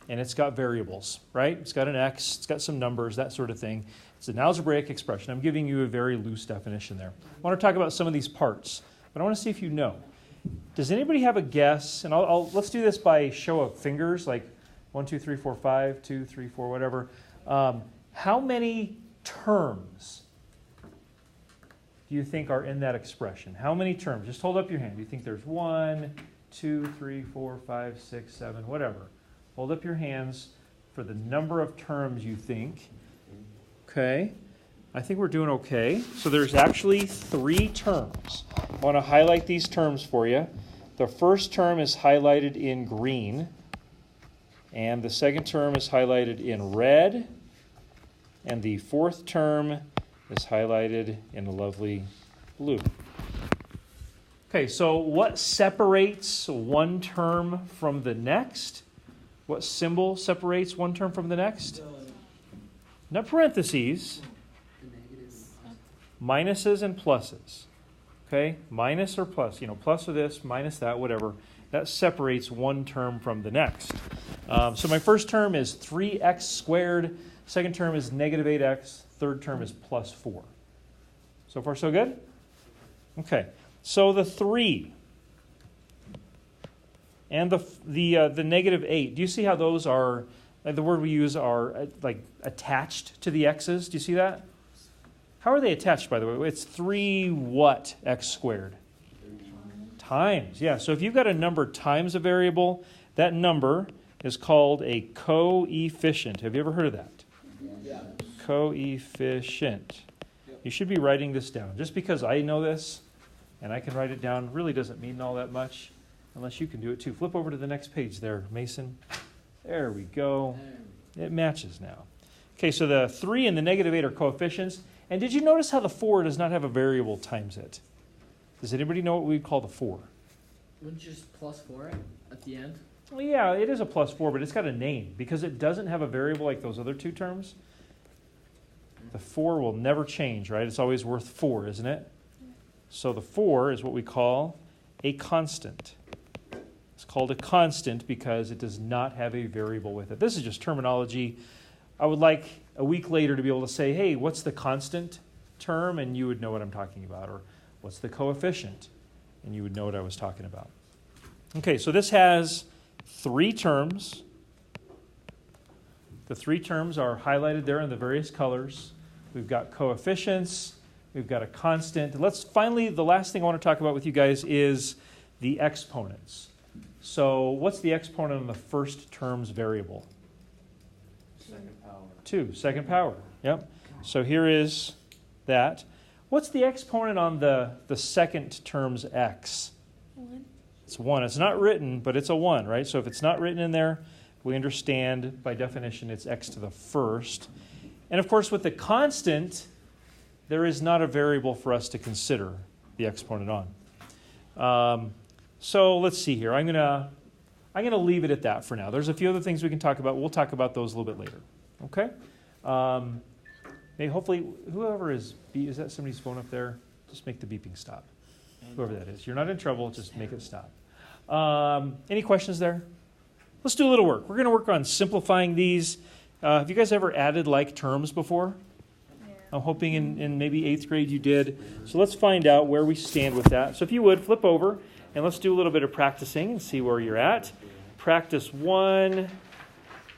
and it's got variables, right? It's got an x, it's got some numbers, that sort of thing. It's an algebraic expression. I'm giving you a very loose definition there. I want to talk about some of these parts, but I want to see if you know. Does anybody have a guess? And let's do this by show of fingers, like 1, 2, 3, 4, 5, 2, 3, 4, whatever. How many terms do you think are in that expression? How many terms? Just hold up your hand. Do you think there's 1, 2, 3, 4, 5, 6, 7, whatever? Hold up your hands for the number of terms you think. Okay. I think we're doing okay. So there's actually 3 terms. I want to highlight these terms for you. The first term is highlighted in green, and the second term is highlighted in red, and the fourth term is highlighted in a lovely blue. Okay, so what separates one term from the next? What symbol separates one term from the next? Not parentheses. Minuses and pluses. Okay, minus or plus. Plus of this, minus that, whatever. That separates one term from the next. So my first term is 3x squared. Second term is negative 8x. Third term is plus 4. So far, so good? Okay. So the 3 and the negative 8. Do you see how those are, the word we use are like attached to the x's? Do you see that? How are they attached, by the way? It's 3 what x squared? Times. Yeah, so if you've got a number times a variable, that number is called a coefficient. Have you ever heard of that? Yeah. Coefficient. You should be writing this down. Just because I know this and I can write it down really doesn't mean all that much unless you can do it too. Flip over to the next page there, Mason. There we go. It matches now. Okay, so the 3 and the negative 8 are coefficients. And did you notice how the 4 does not have a variable times it? Does anybody know what we'd call the 4? Wouldn't you just plus 4 at the end? Well, yeah, it is a plus 4, but it's got a name. Because it doesn't have a variable like those other 2 terms, the 4 will never change, right? It's always worth 4, isn't it? So the 4 is what we call a constant. It's called a constant because it does not have a variable with it. This is just terminology. I would like a week later to be able to say, hey, what's the constant term? And you would know what I'm talking about. Or what's the coefficient? And you would know what I was talking about. Okay, so this has 3 terms. The 3 terms are highlighted there in the various colors. We've got coefficients. We've got a constant. Finally, the last thing I want to talk about with you guys is the exponents. So what's the exponent on the first term's variable? Second power. 2, second power. Yep. So here is that. What's the exponent on the second term's x? 1. It's 1. It's not written, but it's a 1, right? So if it's not written in there, we understand by definition it's x to the first. And of course, with the constant, there is not a variable for us to consider the exponent on. So let's see here. I'm gonna leave it at that for now. There's a few other things we can talk about. We'll talk about those a little bit later. Okay? Maybe hopefully whoever is that somebody's phone up there? Just make the beeping stop. Whoever that is. You're not in trouble. Just make it stop. Any questions there? Let's do a little work. We're going to work on simplifying these. Have you guys ever added like terms before? Yeah. I'm hoping in maybe 8th grade you did. So let's find out where we stand with that. So if you would, flip over and let's do a little bit of practicing and see where you're at. Practice 1.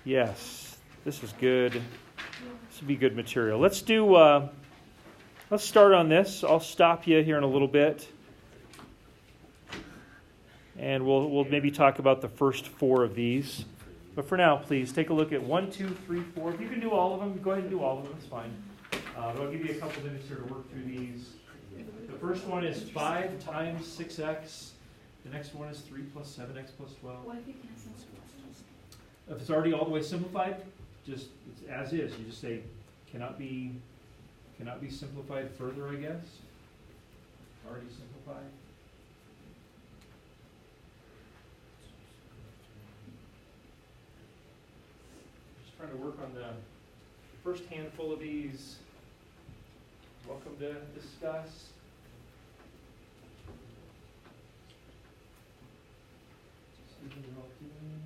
Yes, this is good. This would be good material. Let's start on this. I'll stop you here in a little bit. And we'll maybe talk about the first 4 of these. But for now, please take a look at 1, 2, 3, 4. If you can do all of them, go ahead and do all of them. It's fine. But I'll give you a couple minutes here to work through these. The first one is 5 times 6x. The next one is 3 plus 7x plus 12. What if you cancel pluses? If it's already all the way simplified, just it's as is. You just say cannot be simplified further, I guess. Already simplified. Just trying to work on the first handful of these. Welcome to discuss. See what we're all doing.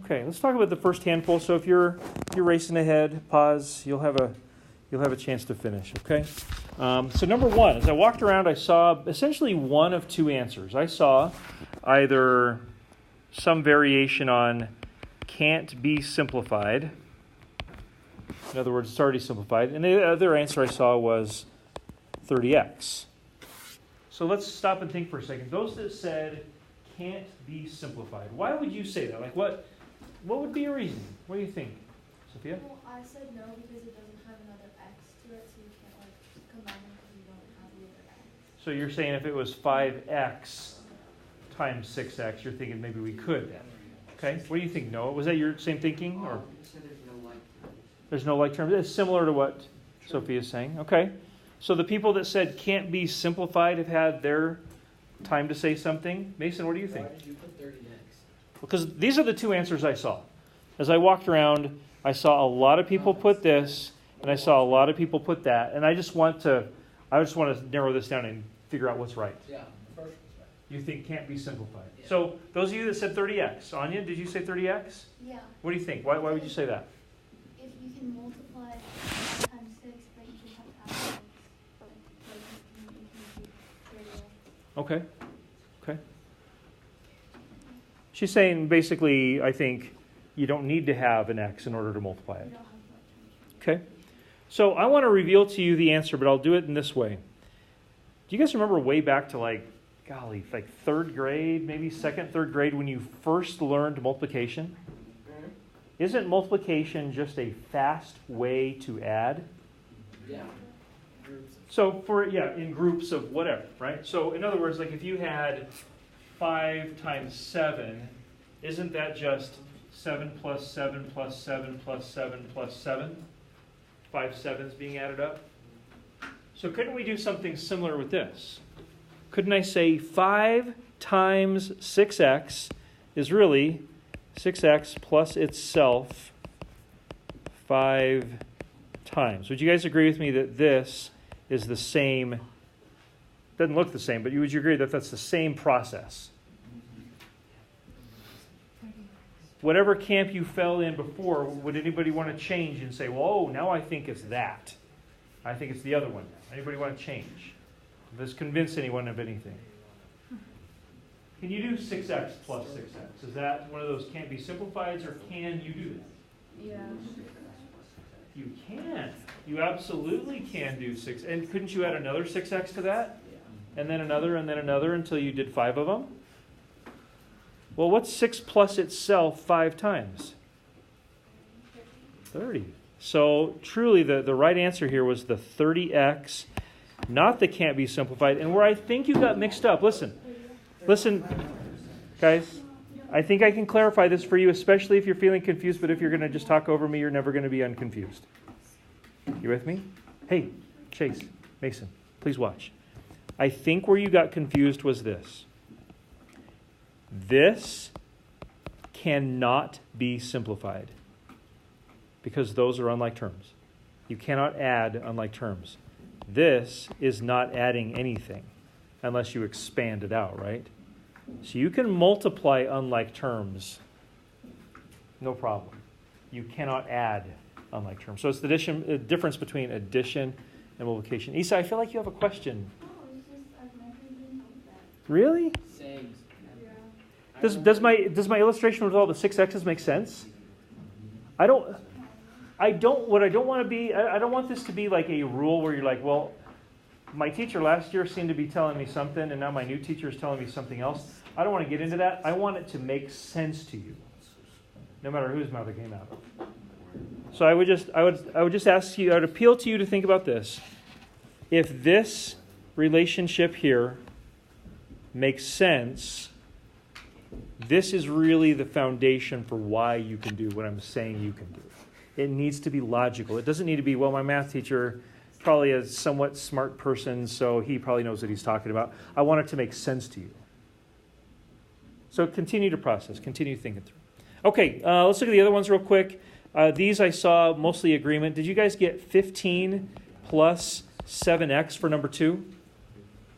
Okay, let's talk about the first handful. So if you're racing ahead, pause. You'll have a chance to finish. Okay. So number one, as I walked around, I saw essentially one of two answers. I saw either some variation on can't be simplified. In other words, it's already simplified. And the other answer I saw was 30x. So let's stop and think for a second. Those that said can't be simplified, why would you say that? Like what would be a reason? What do you think, Sophia? Well, I said no because it doesn't have another x to it, so you can't like combine them because you don't have the other x. So you're saying if it was 5x times 6x, you're thinking maybe we could then. Okay, what do you think, Noah? Was that your same thinking? Or there's no like terms. It's similar to what Sophia's saying. Okay, so the people that said can't be simplified have had their time to say something. Mason, what do you think? Why did you put 30x? Because these are the two answers I saw. As I walked around, I saw a lot of people put this, and I saw a lot of people put that. And I just want to narrow this down and figure out what's right. Yeah, the first one's right. You think can't be simplified. Yeah. So those of you that said 30x, Anya, did you say 30x? Yeah. What do you think? Why would you say that? If you can multiply 5 times 6, but you can have half x, like you can do 30x. Okay. She's saying basically, I think you don't need to have an x in order to multiply You it. don't have like terms. Okay. So I want to reveal to you the answer, but I'll do it in this way. Do you guys remember way back to like third grade, maybe second, third grade, when you first learned multiplication? Isn't multiplication just a fast way to add? Yeah. Groups. So in groups of whatever, right? So in other words, like if you had 5 times 7, isn't that just 7 plus 7 plus 7 plus 7 plus 7? 5 sevens being added up. So couldn't we do something similar with this? Couldn't I say 5 times 6x is really 6x plus itself 5 times? Would you guys agree with me that this is the same? Doesn't look the same, but would you agree that that's the same process? Whatever camp you fell in before, would anybody want to change and say, well, now I think it's that. I think it's the other one. Anybody want to change? Let's convince anyone of anything. Can you do 6x plus 6x? Is that one of those can't be simplifieds, or can you do that? Yeah. You can. You absolutely can do 6. And couldn't you add another 6x to that? And then another, until you did 5 of them? Well, what's 6 plus itself 5 times? 30. So truly the right answer here was the 30x, not the can't be simplified. And where I think you got mixed up, listen, guys, I think I can clarify this for you, especially if you're feeling confused, but if you're going to just talk over me, you're never going to be unconfused. You with me? Hey, Chase, Mason, please watch. I think where you got confused was this. This cannot be simplified because those are unlike terms. You cannot add unlike terms. This is not adding anything unless you expand it out, right? So you can multiply unlike terms, no problem. You cannot add unlike terms. So it's the difference between addition and multiplication. Isa, I feel like you have a question. No, it's just I've never even known that. Really? Same. Yeah. Does my illustration with all the 6x's make sense? I don't want this to be like a rule where you're like, well, my teacher last year seemed to be telling me something, and now my new teacher is telling me something else. I don't want to get into that. I want it to make sense to you, no matter whose mouth it came out of. So I would just ask you, I would appeal to you to think about this. If this relationship here makes sense, this is really the foundation for why you can do what I'm saying you can do. It needs to be logical. It doesn't need to be, well, my math teacher is probably a somewhat smart person, so he probably knows what he's talking about. I want it to make sense to you. So continue to process, continue thinking through. Okay, let's look at the other ones real quick. These I saw mostly agreement. Did you guys get 15 plus 7x for number 2?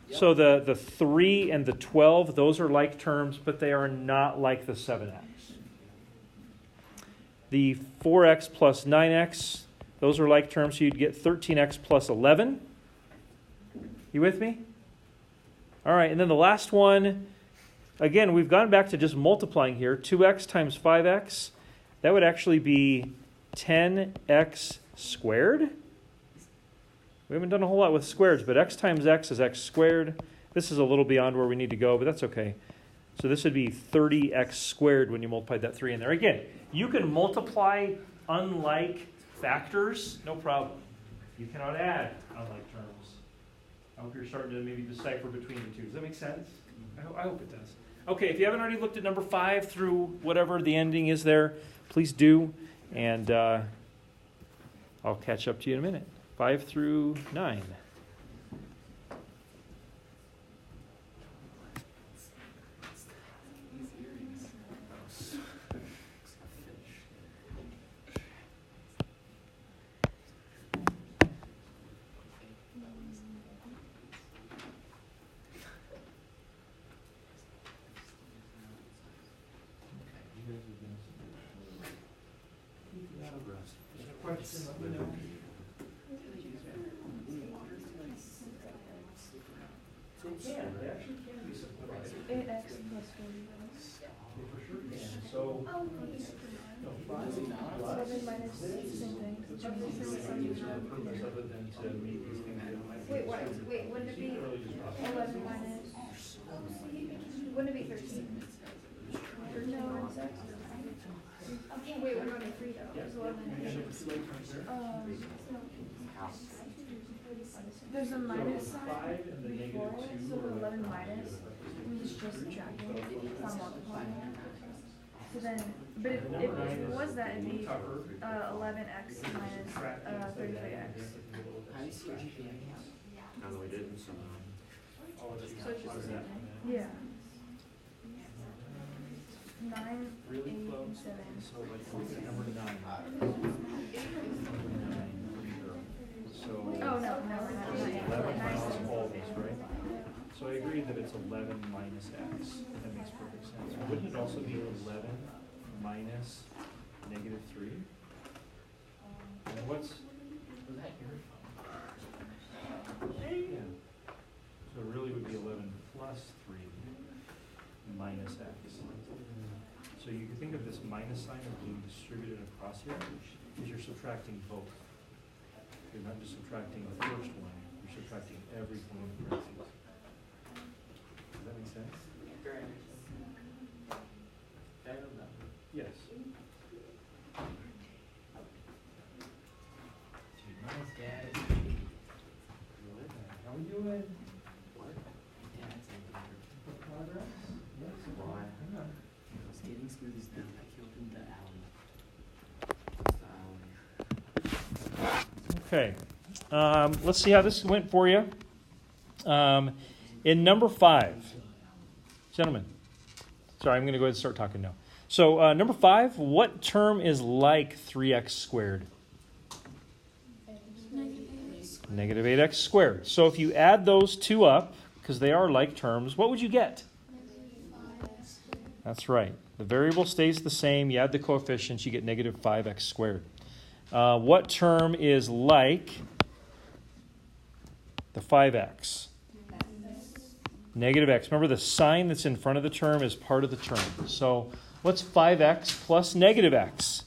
Yep. So the 3 and the 12, those are like terms, but they are not like the 7x. The 4x plus 9x, those are like terms, so you'd get 13x plus 11. You with me? All right, and then the last one, again, we've gone back to just multiplying here. 2x times 5x, that would actually be 10x squared. We haven't done a whole lot with squares, but x times x is x squared. This is a little beyond where we need to go, but that's okay. So this would be 30x squared when you multiply that 3 in there. Again, you can multiply unlike factors, no problem. You cannot add unlike terms. I hope you're starting to maybe decipher between the two. Does that make sense? I hope it does. Okay, if you haven't already looked at number 5 through whatever the ending is there, please do. And I'll catch up to you in a minute. 5 through 9. Question, let me know. They actually can be simplified. 8x plus 40. They for sure can. So, no, 5 7 minus same thing. the purpose of it than to make these things. Wait, wouldn't it be 11 minus? Wouldn't it be 13? No, it's okay. Wait, what about a 3 though? It's 11 minus. There's a minus sign before it, so the 11 minus means just subtracting it, it's not multiplying it. So then, but if it was that, it'd be 11x minus 35x. No, we didn't. So it's just the same thing. Yeah. 9, 8, 7. So like number 9. So Oh, no, not 11 minus yet. all these, right? So I agree that it's 11 minus x. That makes perfect sense. Wouldn't it also be 11 minus negative 3? And what's... Was that your Yeah. So it really would be 11 plus 3 minus x. So you can think of this minus sign as being distributed across here, because you're subtracting both. You're not just subtracting the first one, you're subtracting everything in parentheses. Does that make sense? Yes. Nice, Dad. How we doing? Dad's in here. Progress? Yes. Why? Hang on. I was getting smoothies down. I killed him the alley. Okay, let's see how this went for you. In number 5, gentlemen, sorry, I'm going to go ahead and start talking now. So number 5, what term is like 3x squared? Negative 8x squared. So if you add those two up, because they are like terms, what would you get? That's right. The variable stays the same. You add the coefficients, you get negative 5x squared. What term is like the 5x? Negative x. Remember, the sign that's in front of the term is part of the term. So what's 5x plus negative x?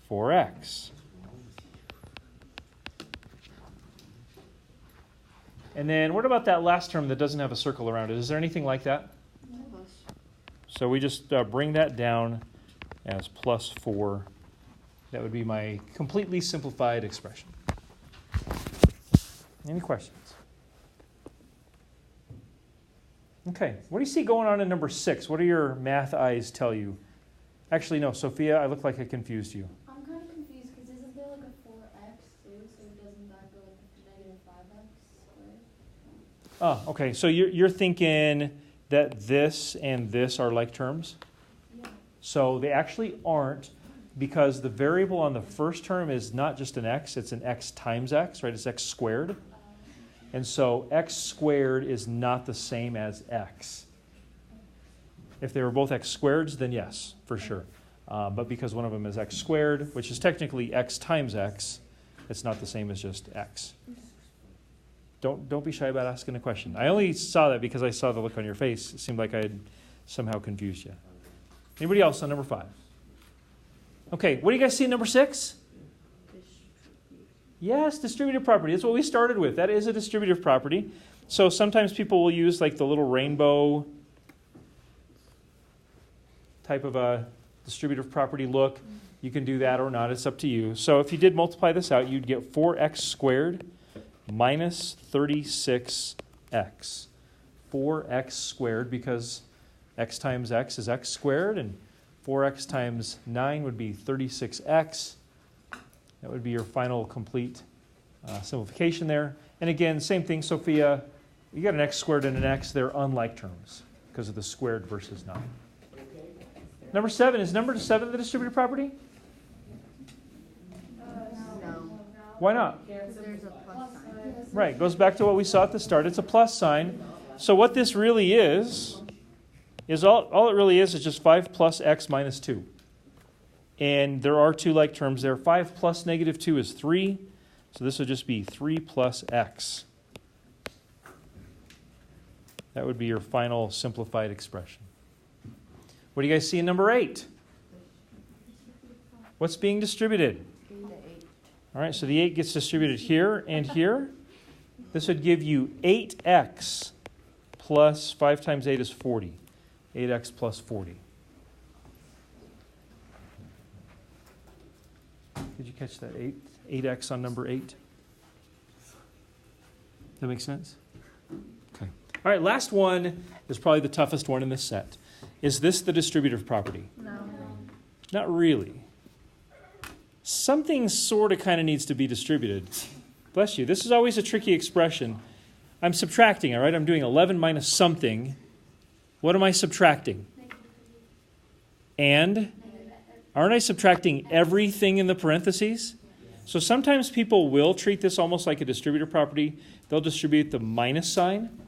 4x. And then what about that last term that doesn't have a circle around it? Is there anything like that? So we just bring that down as plus 4. That would be my completely simplified expression. Any questions? Okay, what do you see going on in number 6? What do your math eyes tell you? Actually, no, Sophia, I look like I confused you. I'm kind of confused because isn't there like a 4x too? So doesn't that go with negative 5x squared? Oh, okay, so you're thinking that this and this are like terms? Yeah. So they actually aren't, because the variable on the first term is not just an x, it's an x times x, right? It's x squared. And so x squared is not the same as x. If they were both x squareds, then yes, for sure. But because one of them is x squared, which is technically x times x, it's not the same as just x. Don't be shy about asking a question. I only saw that because I saw the look on your face. It seemed like I had somehow confused you. Anybody else on number 5? Okay, what do you guys see in number 6? Yes, distributive property. That's what we started with. That is a distributive property. So sometimes people will use like the little rainbow type of a distributive property look. You can do that or not. It's up to you. So if you did multiply this out, you'd get 4x squared minus 36x. 4x squared, because x times x is x squared, and 4x times 9 would be 36x. That would be your final complete simplification there. And again, same thing, Sophia. You got an x squared and an x. They're unlike terms because of the squared versus 9. Number 7, is number 7 the distributive property? No. Why not? Because there's a plus sign. Right, goes back to what we saw at the start. It's a plus sign. So what this really is all it really is just 5 plus x minus 2. And there are two like terms there. 5 plus negative 2 is 3. So this would just be 3 plus x. That would be your final simplified expression. What do you guys see in number 8? What's being distributed? All right, so the 8 gets distributed here and here. This would give you 8x plus 5 times 8 is 40. 8x plus 40. Did you catch that? 8x on number 8? Does that make sense? Okay. All right, last one is probably the toughest one in this set. Is this the distributive property? No. Not really. Something sort of kind of needs to be distributed. Bless you. This is always a tricky expression. I'm subtracting, all right? I'm doing 11 minus something. What am I subtracting? And aren't I subtracting everything in the parentheses? So sometimes people will treat this almost like a distributive property. They'll distribute the minus sign,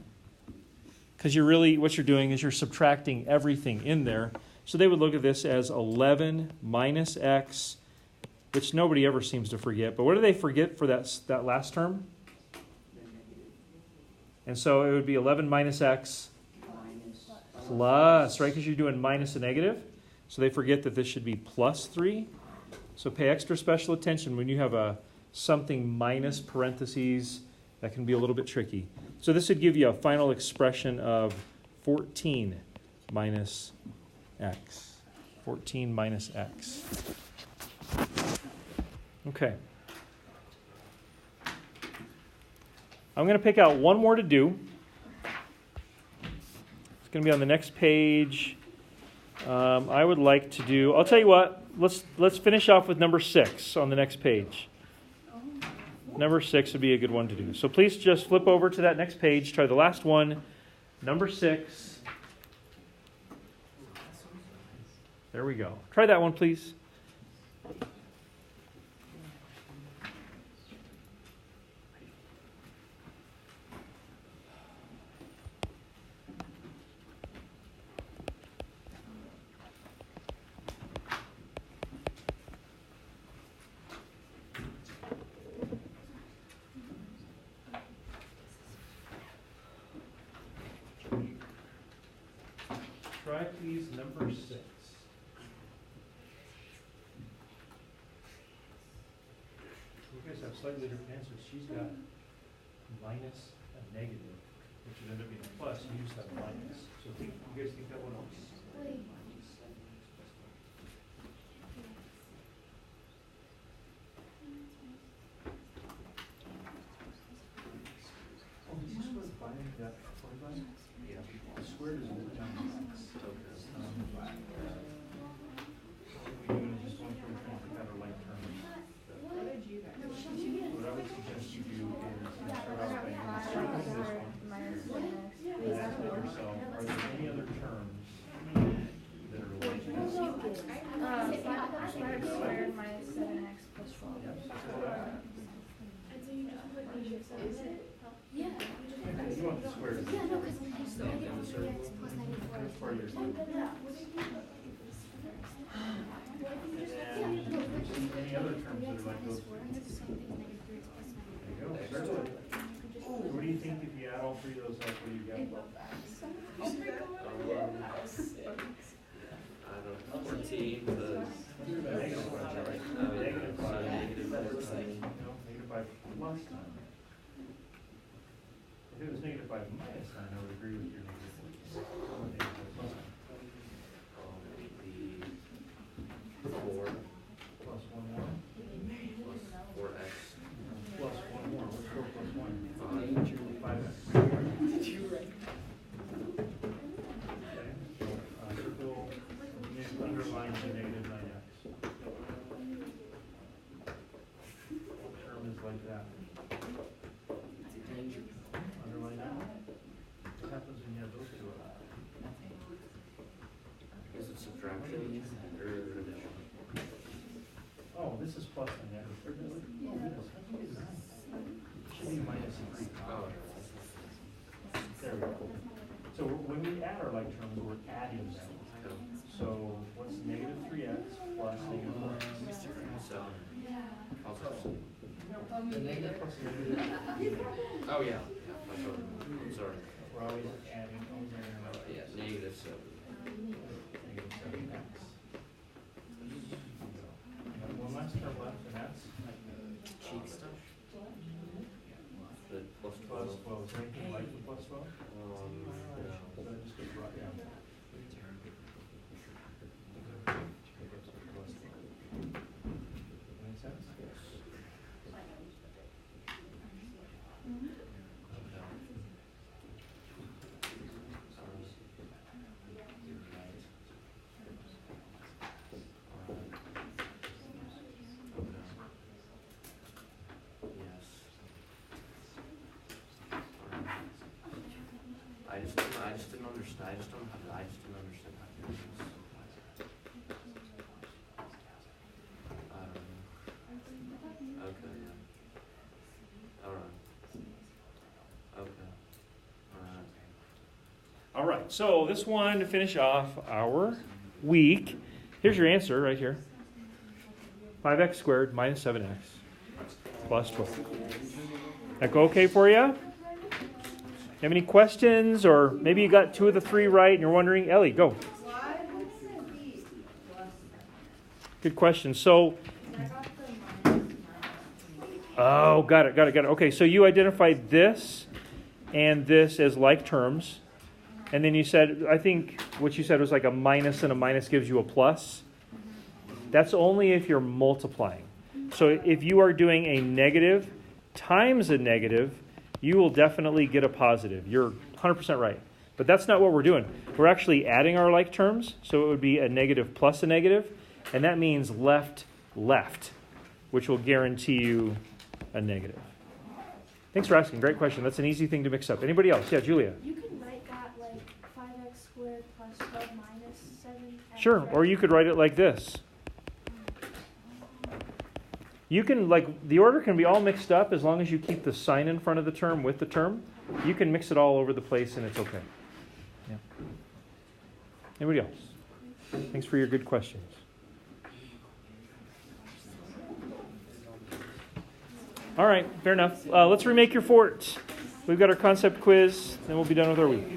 because what you're doing is you're subtracting everything in there. So they would look at this as 11 minus x, which nobody ever seems to forget. But what do they forget for that last term? And so it would be 11 minus x plus, right? Because you're doing minus a negative. So they forget that this should be plus 3. So pay extra special attention when you have something minus parentheses. That can be a little bit tricky. So this would give you a final expression of 14 minus x. 14 minus x. Okay. I'm going to pick out one more to do. It's going to be on the next page. I would like to do, I'll tell you what, let's finish off with number 6 on the next page. Number 6 would be a good one to do. So please just flip over to that next page. Try the last one. Number 6. There we go. Try that one, please. Try, please, number 6. You guys have slightly different answers. She's got minus a negative, which would end up being a plus. You just have minus. So you guys think that one else? Oh, did you square by that 45? Yeah. The squared is over time. Squared minus 7x plus 12. Yeah. You want the square. Yeah, no, because negative 3x plus negative 4 is That's part of your. Any other terms that are like those? There you go. Circle it. So what do you think if you add all three of those up? What do you get? I don't know, 14 plus. Negative 5, right? Negative 5. No, negative 5 plus 9. If it was negative 5 minus 9, I would agree with your negative 4. Negative 4 plus 9. The 4 Plus 1 more. plus 4x. Plus 1 more. What's 4 plus 1? 5x. 5. Okay. Circle, underline the negative 9x. What term is like that? Underline that. What happens when you have those two up? Is it subtraction or addition? Oh, this is plus 9x. Oh, goodness. How can you get 9? It should be minus 3. Oh. There we go. So when we add our like terms, we're adding them. So what's negative 3x plus negative 4x? 7. Also, The negative plus negative. oh yeah. I'm sorry. We're always adding. Yeah, negative 7. Negative 7x. One last term left, and that's Cheap stuff. The plus plus 12. 12. Is there anything like the plus 12? No. So that just gets brought down. Make sense? I just didn't understand. I just didn't understand how to do this. I don't know. Okay. Yeah. All right. Okay. All right. All right, so this one to finish off our week. Here's your answer right here. 5x squared minus 7x plus 12. That go okay for you? You have any questions? Or maybe you got 2 of the 3 right and you're wondering, Ellie, go. Good question. So, oh, got it. Okay, so you identified this and this as like terms. And then you said, I think what you said was like a minus and a minus gives you a plus. That's only if you're multiplying. So if you are doing a negative times a negative, you will definitely get a positive. You're 100% right. But that's not what we're doing. We're actually adding our like terms. So it would be a negative plus a negative. And that means left, which will guarantee you a negative. Thanks for asking. Great question. That's an easy thing to mix up. Anybody else? Yeah, Julia. You can write that like 5x squared plus 12 minus 7x. Sure. Or you could write it like this. You can, like, the order can be all mixed up as long as you keep the sign in front of the term with the term. You can mix it all over the place and it's okay. Yeah. Anybody else? Thanks for your good questions. All right, fair enough. Let's remake your fort. We've got our concept quiz, then we'll be done with our week.